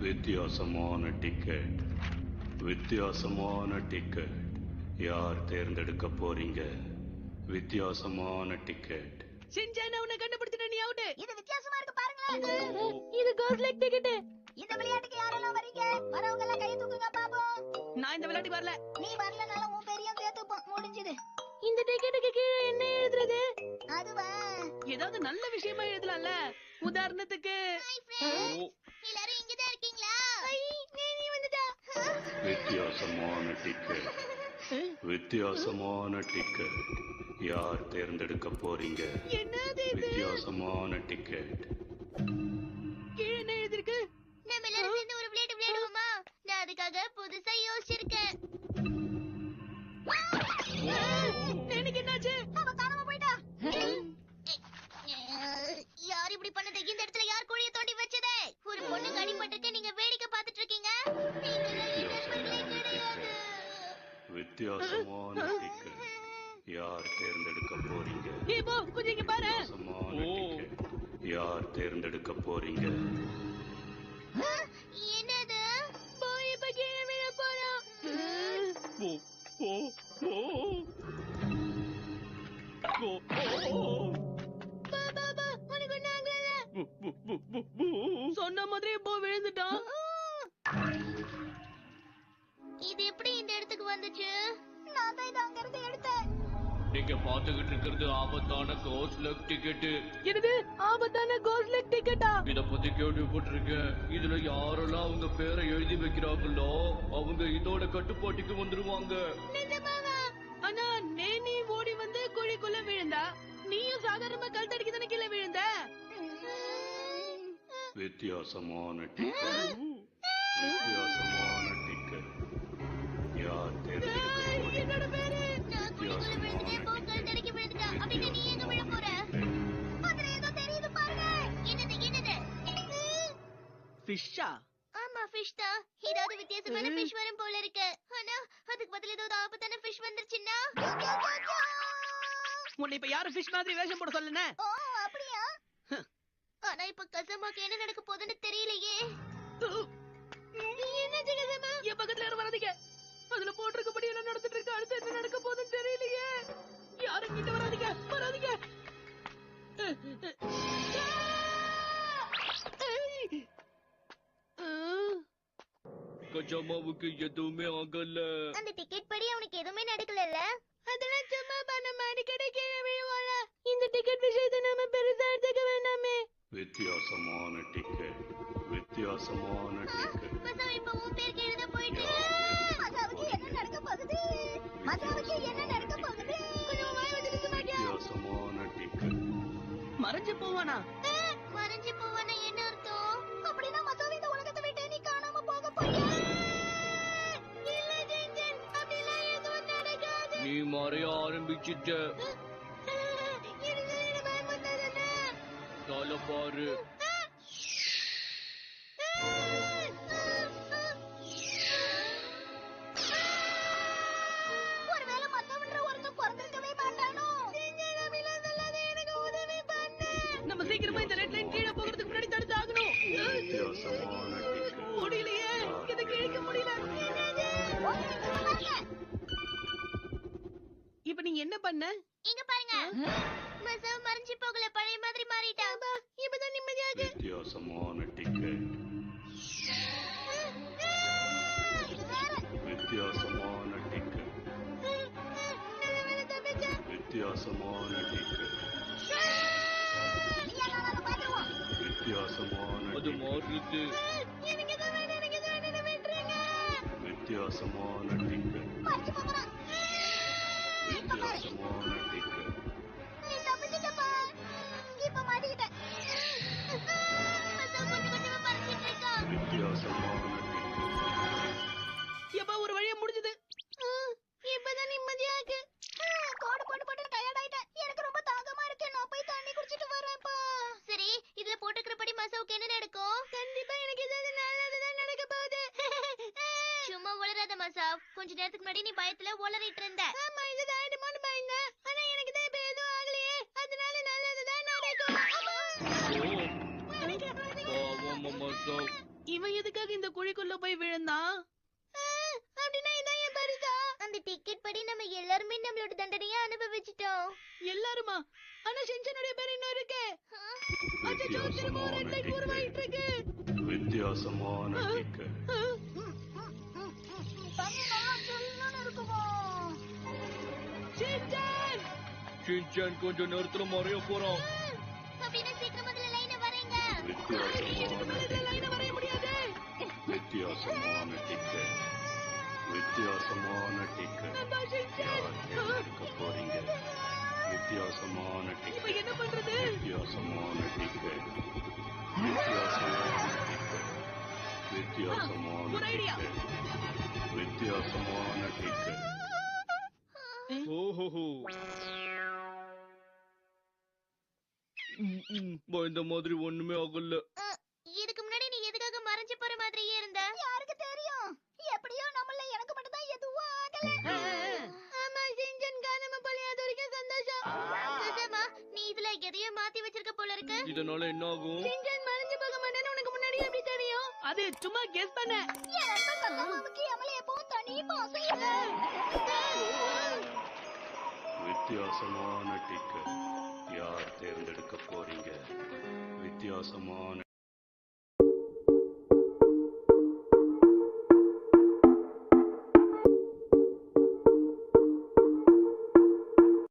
வித்தியாசமான டிக்கெட். வித்தியாசமான டிக்கெட். யார் தேர்ந்தெடுக்க போறீங்க? வித்தியாசமான டிக்கெட். சின்சான் அவனை கண்டுபிடிச்சிட்ட, நீ அவுட். இது வித்தியாசமா இருக்கு பாருங்களேன். இது கோஸ் லைக் டிக்கெட். இந்த விளையாட்டுக்கு யாரெல்லாம் வரீங்க? வரவங்க எல்லாம் கையை தூக்குங்க பாப்போம். நான் இந்த விளையாட்டுக்கு வரல. நீ வரலனாலும் உன் பெரிய சேர்த்துப்போம். முடிஞ்சது. இந்த டிக்கெட்டுக்கு கீழே என்ன எழுதுறது? அதுவா ஏதாவது நல்ல விஷயமா எழுதலாம்ல. உதாரணத்துக்கு எல்லாரும் இங்கதான் இருக்கீங்களா? நீ வந்துட்டா. வித்தியாசமான டிக்கெட். வித்தியாசமான டிக்கெட். யார் தேர்ந்தெடுக்க போறீங்க? என்னது இது? வித்தியாசமான டிக்கெட். கீழே என்ன எழுதிருக்கு? நம்ம எல்லாரும் சேர்ந்து ஒரு விளையாட்டு விளையாடுவோமா? நான் அதுக்காக புதுசா யோசிச்சிருக்கேன். எனக்கு என்னாச்சு? அவ காணாம போயிட்டா. யார் இப்படி பண்ணது? இந்த இடத்துல யார் குழிய தோண்டி வச்சதே? ஒரு பொண்ணுக்கு அடிபட்டுட்டு நீங்க வேடிக்கை பார்த்துட்டு இருக்கீங்க. வித்தியாசமான டிக்கெட். யார் தேர்ந்தெடுக்க போறீங்க? இப்போ கொஞ்சம் இங்க பாரு. வித்தியாசமான டிக்கெட். யார் தேர்ந்தெடுக்க போறீங்க? என்னது? போய் இப்ப கீழே விழ போறோம். சொன்ன மாதிரி போ விழுந்துட்டான். இது எப்படி இந்த இடத்துக்கு வந்துச்சு? நான் தான் இதை அங்க இருந்து எடுத்தேன். நீங்க பாத்துக்கிட்டு இருக்கிறது ஆபத்தான கோஸ் லக் டிக்கெட். என்னது ஆபத்தான கோஸ் லைக் டிக்கெட்டா? இத பத்தி கேள்விப்பட்டிருக்கேன். இதுல யாரெல்லாம் அவங்க பேரை எழுதி வைக்கிறாங்களோ அவங்க இதோட கட்டுப்பாட்டுக்கு வந்துருவாங்க. நிஜமாவா? ஆனா நீ ஓடி வந்து குழிக்குள்ள விழுந்தா, நீயும் சாதாரணமா கழுத்தடிக்க தானே கீழே விழுந்த. வித்தியாசமான டிக்கெட். வித்தியாசமான டிக்கெட். யார் தேர்ந்தெடுக்க போறீங்க? என்னோட பேரு நான் குழிக்குள்ள விழுந்துட்டேன், போக்கல் தடுக்கி விழுந்துட்டா. அப்படின்னு நீ எங்க விழ போற? அதுல ஏதோ தெரியுது பாருங்க. என்னது? ஃபிஷ்ஷா? ஆமா, ஃபிஷ் தான். ஏதாவது வித்தியாசமான ஃபிஷ் வரும் போல இருக்கு. ஆனா அதுக்கு பதிலா ஏதாவது ஆபத்தான ஃபிஷ் வந்துருச்சுன்னா? உன்னை இப்ப யாரும் ஃபிஷ் மாதிரி வேஷம் போட சொல்லுன? ஓ, அப்படியா? ஆனா இப்ப கசமாக்கு என்ன நடக்க போகுதுன்னு தெரியலையே. என்னாச்சு கசமா? என் பக்கத்துல யாரும் வராதீங்க. அதுல போட்டிருக்கபடி என்ன நடந்துட்டு இருக்கு, அடுத்து என்ன நடக்க போகுதுன்னு தெரியலையே. யாரும் கிட்ட வராதீங்க. கஜாமாவுக்கு எதுவுமே ஆகல. அந்த டிக்கெட் படி அவனுக்கு எதுவுமே நடக்கலல்ல? அதெல்லாம் சும்மா நம்ம அடிக்கடி கீழே விழுவோம்ல. இந்த டிக்கெட் விஷயத்தை நம்ம பெருசா எடுத்துக்க வேண்டாமே. வித்தியாசமான டிக்கெட். வித்தியாசமான டிக்கெட். மசா இப்ப உன் பேருக்கு எழுத போயிட்டு. மசாவுக்கு என்ன நடக்க போகுது? மசாவுக்கு என்ன நடக்க போகுது? கொஞ்சம் வாய் வச்சுட்டு மாட்டியா? வித்தியாசமான டிக்கெட். மறைஞ்சு போவானா? மறைஞ்சு போவானா என்ன அர்த்தம்? அப்படின்னா மசாவை இந்த உலகத்தை விட்டு நீ காணாம போக போறியா? இல்ல ஜென்ஜன், அப்படிலாம் எதுவும் நடக்காது. நீ மறைய ஆரம்பிச்சிட்ட. எனக்கு என்ன பயமுறுத்தாதே. தலை பாரு. ஒருவேளை மத்தவன்ற ஒருத்தன் பிறந்திருக்கவே மாட்டானோ? எனக்கு உதவி பண்ணு. நம்ம சீக்கிரமா இந்த ரெட் லைன் கீழே போகிறதுக்கு முன்னாடி தடுத்து ஆகணும். வித்தியாசமான டிக்கெட். முடியலையே, இதை கிழிக்க முடியல. இப்ப நீ என்ன பண்ண? இங்க பாருங்க. மசா மறைஞ்சு போகல, பழைய மாதிரி மாறிட்டா. இப்பதான் நிம்மதியாக. வித்தியாசமான டிக்கெட். வித்தியாசமான டிக்கெட். வித்தியாசமான டிக்கெட். வித்தியாசமான அது டிக்கெட். மாறுது. வித்தியாசமான டிக்கெட். வித்தியாசமான டிக்கெட். நீ தப்பிச்சிட்டப்பா. இப்ப மாட்டிக்கிட்டேன். மசா கொஞ்சம் கொஞ்சமா மறைச்சிட்டு இருக்கா. வித்தியாசமான டிக்கெட். எப்ப ஒரு வழியா முடிஞ்சது. இப்பதான் நிம்மதியாக்கு. கோடு போட்டு போட்டு டயர்ட் ஆயிட்டேன். எனக்கு ரொம்ப தாகமா இருக்கு. நான் போய் தண்ணி குடிச்சிட்டு வரேன்ப்பா. சரி, இதுல போட்டுக்கிறபடி மசாவுக்கு என்ன நடக்கும்? கண்டிப்பா எனக்கு ஏதாவது நல்லதுதான் நடக்க போகுது. சும்மா உளறாத மசா. கொஞ்ச நேரத்துக்கு முன்னாடி நீ பயத்துல உளறிட்டு இருந்த. ஆமா, இதுதான் ஆயிடுமோன்னு பயந்தேன். ஆனா எனக்கு தான் இப்ப எதுவும் ஆகலையே. அதனால நல்லதுதான் நடக்கும். பாவம் மசா. இவன் எதுக்காக இந்த குழிக்குள்ள போய் விழுந்தான்? அப்படின்னா இதான் என் பரிசா? அந்த டிக்கெட் படி நம்ம எல்லாருமே நம்மளோட தண்டனையை அனுபவிச்சிட்டோம். எல்லாருமா? ஆனா ஷின்சானுடைய பேர் இன்னும் இருக்கு. அச்சச்சோ, திரும்ப ஒரு ரெட் லைட் உருவாயிட்டு இருக்கு. வித்தியாசமான டிக்கெட். தண்ணி நல்லா சில்லுன்னு இருக்குமா? ஷின்சான்! ஷின்சான் கொஞ்சம் நேரத்துல மறைய போறான். அப்படின்னா சீக்கிரம் முதல்ல லைனை வரைங்க. இதுக்கு மேல இதுல லைனை வரைய முடியாது. வித்தியாசமான டிக்கெட். வித்தியாசமான டிக்கெட். நம்ம ஷின்சான்! யார் தேர்ந்தெடுக்க போறீங்க? வித்தியாசமான இப்ப டிக்கெட். என்ன பண்றது? வித்தியாசமான டிக்கெட். வித்தியாசமான டிக்கெட். வித்தியாசமான ஒரு ஐடியா. டிக்கெட். வித்தியாசமான டிக்கெட். ஓஹோ இந்த மாதிரி ஒண்ணுமே ஆகல. இதுக்கு முன்னாடி நீ எதுக்காக மறைஞ்சு போற மாதிரியே இருந்த? யாருக்கு தெரியும்? எப்படியோ நம்மள எனக்கு மட்டும் தான் எதுவும் ஆகல. ஆமா, ஷின்சான் காணாம போலியாத வரைக்கும் சந்தோஷம். சுஜமா, நீ இதுல எதையோ மாத்தி வச்சிருக்க போல இருக்கு. இதனால என்ன ஆகும்? ஷின்சான் மறைஞ்சு போக மாட்டேன்னு உனக்கு முன்னாடி எப்படி தெரியும்? அது சும்மா கெஸ் பண்ண. என் நண்பன் கண்ணம்மாவுக்கு எமல எப்பவும் தனி பாசம் இல்ல. வித்தியாசமான டிக்கெட். யார் தேர்ந்தெடுக்க போறீங்க? வித்தியாசமான